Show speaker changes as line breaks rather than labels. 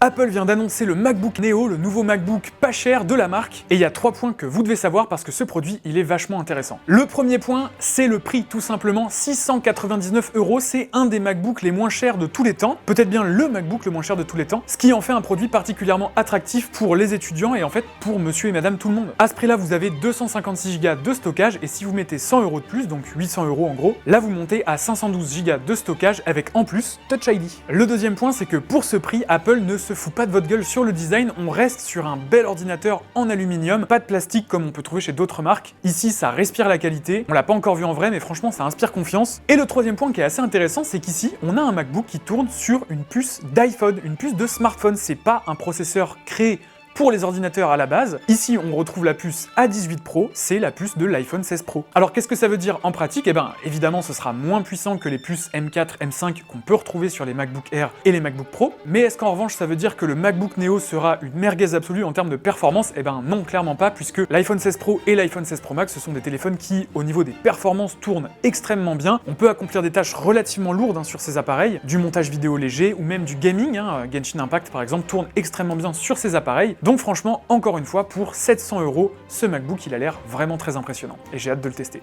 Apple vient d'annoncer le MacBook Neo, le nouveau MacBook pas cher de la marque, et il y a 3 points que vous devez savoir parce que ce produit, il est vachement intéressant. Le premier point, c'est le prix, tout simplement, 699 €, c'est un des MacBooks les moins chers de tous les temps, peut-être bien le MacBook le moins cher de tous les temps, ce qui en fait un produit particulièrement attractif pour les étudiants et en fait pour monsieur et madame tout le monde. À ce prix-là, vous avez 256 Go de stockage et si vous mettez 100 € de plus, donc 800 € en gros, là vous montez à 512 Go de stockage avec en plus Touch ID. Le deuxième point, c'est que pour ce prix, Apple ne se fout pas de votre gueule sur le design, on reste sur un bel ordinateur en aluminium, pas de plastique comme on peut trouver chez d'autres marques. Ici, ça respire la qualité, on l'a pas encore vu en vrai, mais franchement, ça inspire confiance. Et le troisième point qui est assez intéressant, c'est qu'ici, on a un MacBook qui tourne sur une puce d'iPhone, une puce de smartphone, c'est pas un processeur créé pour les ordinateurs à la base. Ici, on retrouve la puce A18 Pro, c'est la puce de l'iPhone 16 Pro. Alors qu'est-ce que ça veut dire en pratique? Eh ben, évidemment, ce sera moins puissant que les puces M4, M5 qu'on peut retrouver sur les MacBook Air et les MacBook Pro, mais est-ce qu'en revanche, ça veut dire que le MacBook Neo sera une merguez absolue en termes de performance? Eh ben non, clairement pas, puisque l'iPhone 16 Pro et l'iPhone 16 Pro Max, ce sont des téléphones qui, au niveau des performances, tournent extrêmement bien. On peut accomplir des tâches relativement lourdes sur ces appareils, du montage vidéo léger ou même du gaming, Genshin Impact par exemple, tourne extrêmement bien sur ces appareils. Donc franchement, encore une fois, pour 700 €, ce MacBook, il a l'air vraiment très impressionnant et j'ai hâte de le tester.